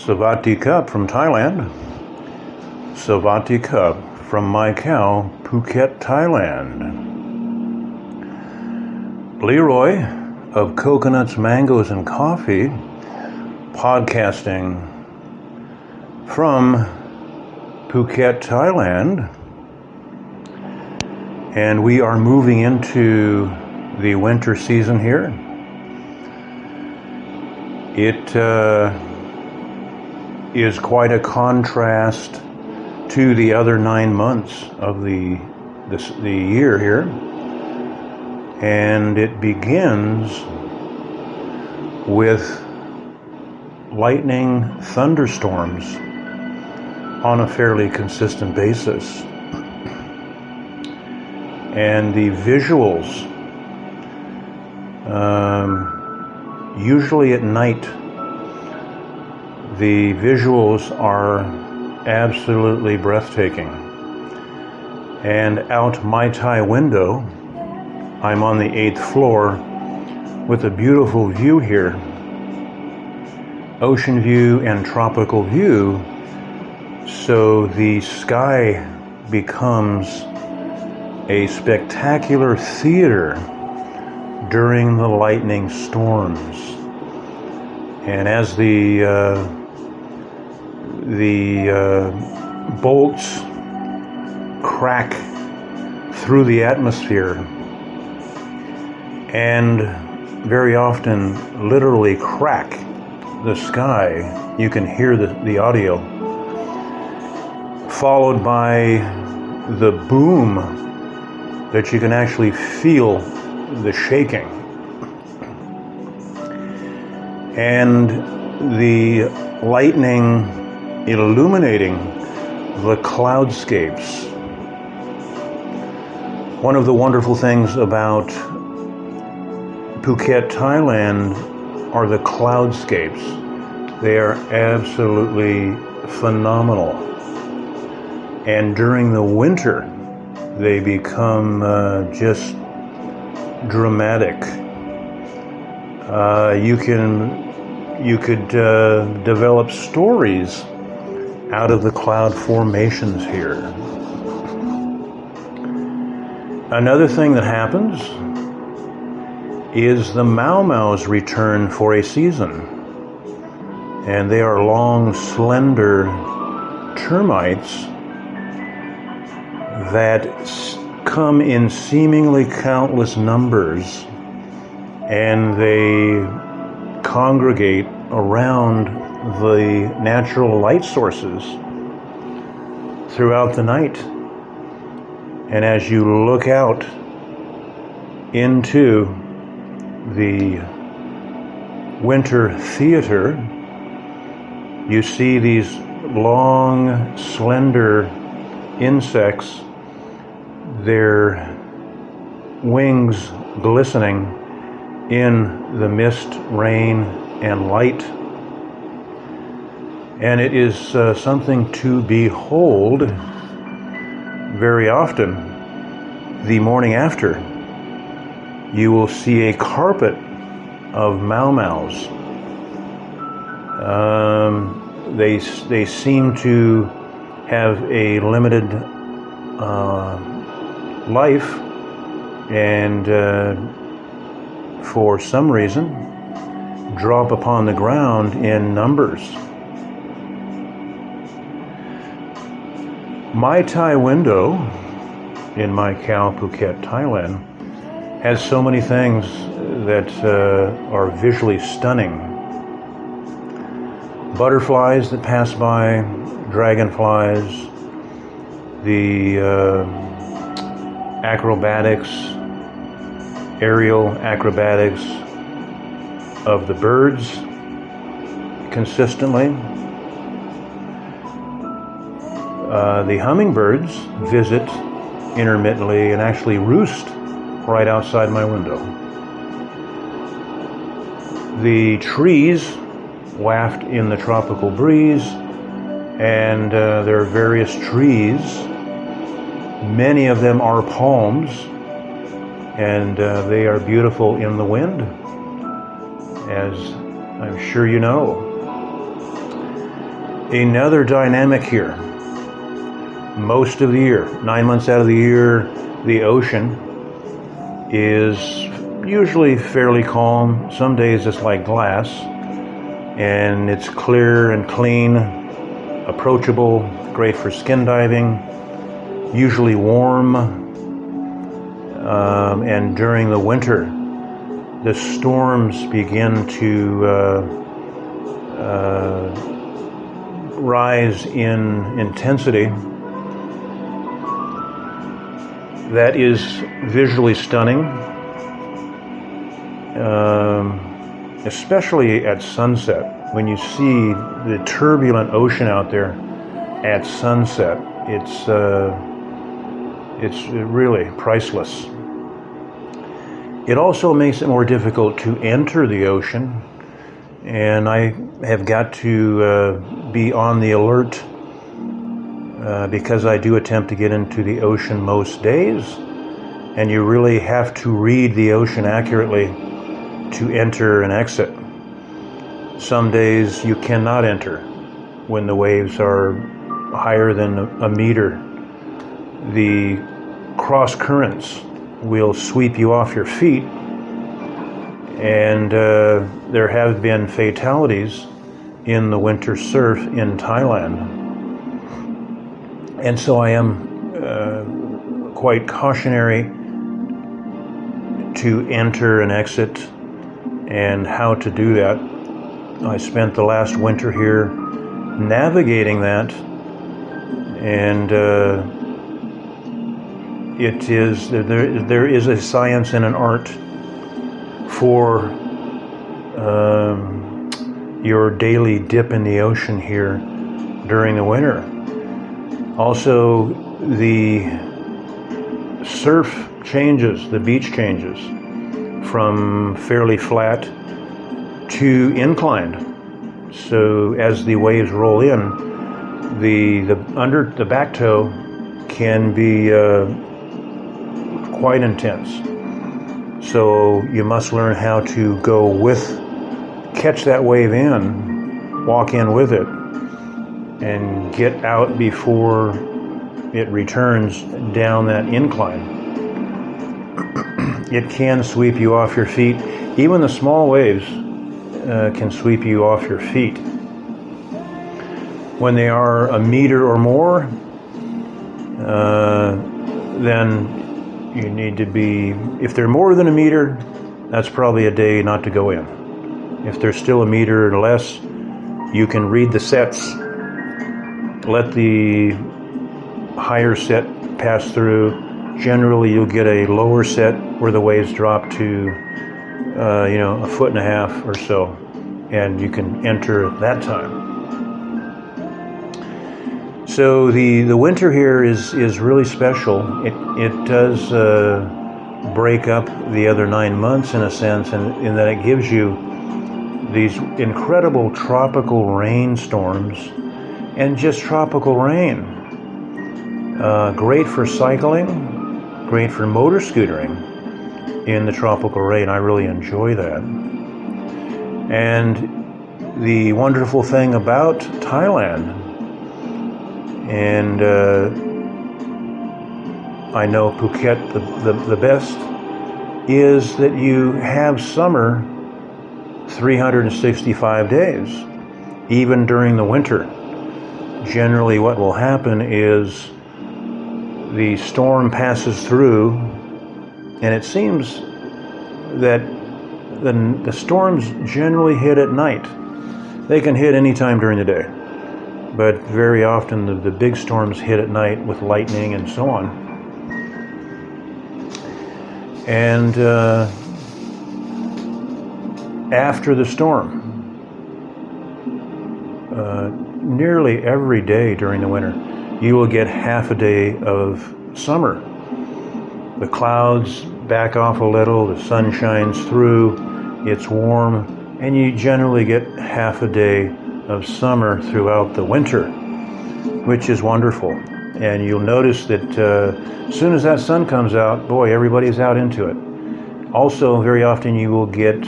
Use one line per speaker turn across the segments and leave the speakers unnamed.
Savati Cup from Thailand. Savati Cup from my cow, Phuket, Thailand. Leroy of Coconuts, Mangoes, and Coffee, podcasting from Phuket, Thailand. And we are moving into the winter season here. It is quite a contrast to the other 9 months of the year here, and it begins with lightning thunderstorms on a fairly consistent basis, and the visuals usually at night. The visuals are absolutely breathtaking. And out my Thai window, I'm on the 8th floor with a beautiful view here. Ocean view and tropical view. So the sky becomes a spectacular theater during the lightning storms. And as the bolts crack through the atmosphere and very often literally crack the sky, you can hear the audio, followed by the boom that you can actually feel the shaking, and the lightning illuminating the cloudscapes. One of the wonderful things about Phuket, Thailand are the cloudscapes. They are absolutely phenomenal. And during the winter, they become just dramatic. You could develop stories out of the cloud formations here. Another thing that happens is the Mau Mau's return for a season. And they are long, slender termites that come in seemingly countless numbers, and they congregate around the natural light sources throughout the night. And as you look out into the winter theater, you see these long, slender insects, their wings glistening in the mist, rain, and light. And it is something to behold. Very often, the morning after, you will see a carpet of Mau Maus. They seem to have a limited life, and for some reason drop upon the ground in numbers. My Thai window in my cow, Phuket, Thailand, has so many things that are visually stunning. Butterflies that pass by, dragonflies, the aerial acrobatics of the birds consistently. The hummingbirds visit intermittently and actually roost right outside my window. The trees waft in the tropical breeze, and there are various trees. Many of them are palms, and they are beautiful in the wind, as I'm sure you know. Another dynamic here. Most of the year, 9 months out of the year, the ocean is usually fairly calm. Some days it's like glass, and it's clear and clean, approachable, great for skin diving, usually warm. And during the winter, the storms begin to rise in intensity. That is visually stunning, especially at sunset. When you see the turbulent ocean out there at sunset, it's really priceless. It also makes it more difficult to enter the ocean, and I have got to be on the alert because I do attempt to get into the ocean most days, and you really have to read the ocean accurately to enter and exit. Some days you cannot enter when the waves are higher than a meter. The cross currents will sweep you off your feet, and there have been fatalities in the winter surf in Thailand. And so I am quite cautionary to enter and exit and how to do that. I spent the last winter here navigating that, and there is a science and an art for your daily dip in the ocean here during the winter. Also, the surf changes, the beach changes from fairly flat to inclined. So as the waves roll in, the back toe can be quite intense. So you must learn how to catch that wave in, walk in with it, and get out before it returns down that incline. It can sweep you off your feet. Even the small waves can sweep you off your feet. When they are a meter or more, then you need to be, if they're more than a meter, that's probably a day not to go in. If they're still a meter or less, you can read the sets. Let the higher set pass through. Generally, you'll get a lower set where the waves drop to, a foot and a half or so, and you can enter at that time. So the winter here is really special. It does break up the other 9 months in a sense, in that it gives you these incredible tropical rainstorms and just tropical rain. Great for cycling, great for motor scootering in the tropical rain. I really enjoy that. And the wonderful thing about Thailand, and I know Phuket the best, is that you have summer 365 days, even during the winter. Generally what will happen is the storm passes through, and it seems that the storms generally hit at night. They can hit any time during the day, but very often the big storms hit at night with lightning and so on. And after the storm, nearly every day during the winter, you will get half a day of summer. The clouds back off a little, the sun shines through, it's warm, and you generally get half a day of summer throughout the winter, which is wonderful. And you'll notice that as soon as that sun comes out, boy, everybody's out into it. Also, very often you will get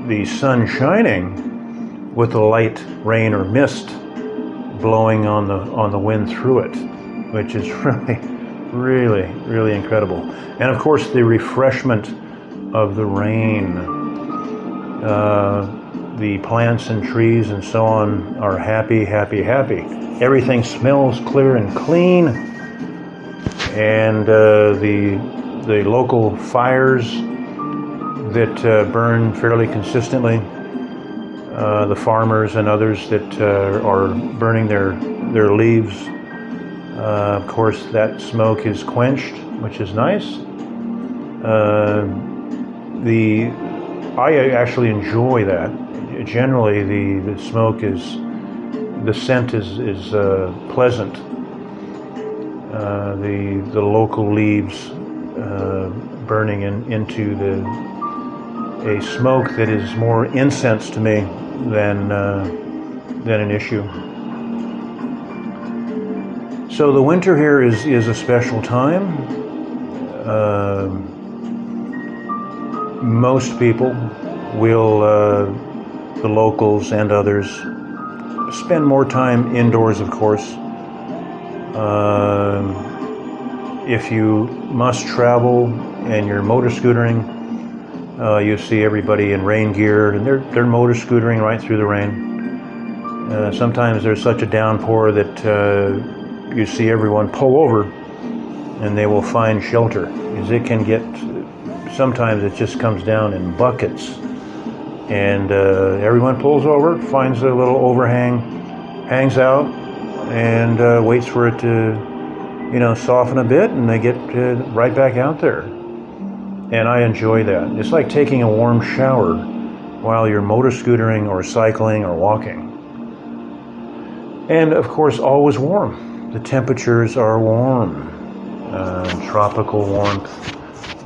the sun shining with a light rain or mist blowing on the wind through it, which is really incredible. And of course, the refreshment of the rain. The plants and trees and so on are happy. Everything smells clear and clean, and the local fires that burn fairly consistently, the farmers and others that are burning their leaves, of course that smoke is quenched, which is nice. I actually enjoy that. Generally, the smoke the scent is pleasant. The local leaves burning into a smoke that is more incense to me than an issue. So the winter here is a special time. Most people will, the locals and others, spend more time indoors, of course. If you must travel and you're motor scootering, you see everybody in rain gear, and they're motor scootering right through the rain. Sometimes there's such a downpour that you see everyone pull over, and they will find shelter, because it can get, sometimes it just comes down in buckets, and everyone pulls over, finds a little overhang, hangs out, and waits for it to, soften a bit, and they get right back out there. And I enjoy that. It's like taking a warm shower while you're motor scootering or cycling or walking. And of course, always warm. The temperatures are warm, tropical warmth,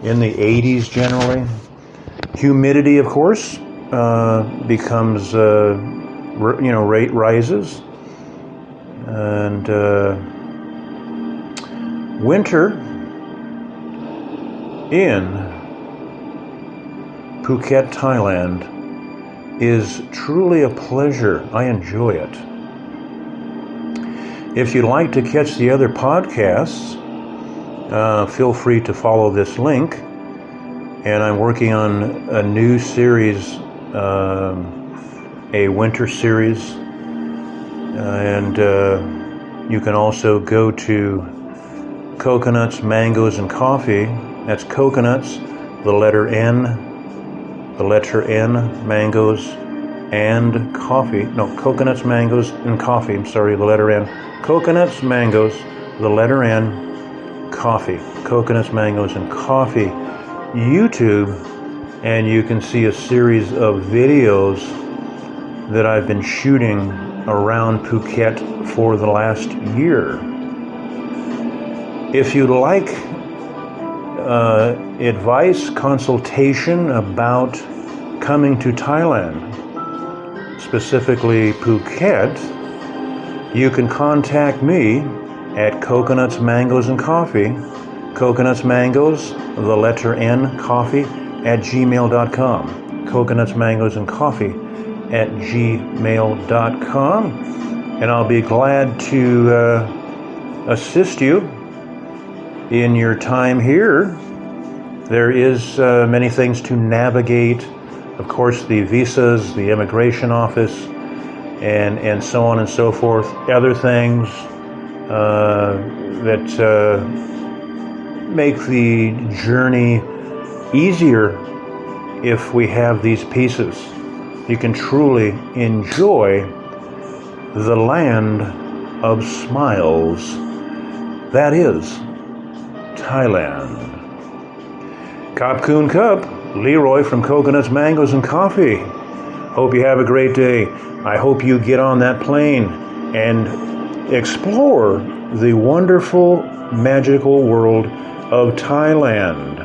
in the 80s generally. Humidity, of course, becomes, rate rises. And winter in Phuket, Thailand is truly a pleasure. I enjoy it. If you'd like to catch the other podcasts, feel free to follow this link. And I'm working on a new series, a winter series. And you can also go to Coconuts, Mangoes, and Coffee. That's coconuts, the letter N, mangoes, and coffee. No, coconuts, mangoes, and coffee. I'm sorry, the letter N. Coconuts, mangoes, the letter N, coffee. Coconuts, mangoes, and coffee. YouTube, and you can see a series of videos that I've been shooting around Phuket for the last year. If you'd like advice, consultation about coming to Thailand, specifically Phuket, you can contact me at Coconuts, Mangoes, and Coffee. Coconuts, Mangoes, the letter N, coffee, at gmail.com. Coconuts, Mangoes, and Coffee at gmail.com. And I'll be glad to assist you in your time here. There is many things to navigate. Of course, the visas, the immigration office, and so on and so forth. Other things that make the journey easier if we have these pieces. You can truly enjoy the land of smiles. That is Thailand. Kap Kun Cup, Leroy from Coconuts, Mangoes, and Coffee. Hope you have a great day. I hope you get on that plane and explore the wonderful, magical world of Thailand.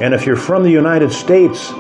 And if you're from the United States,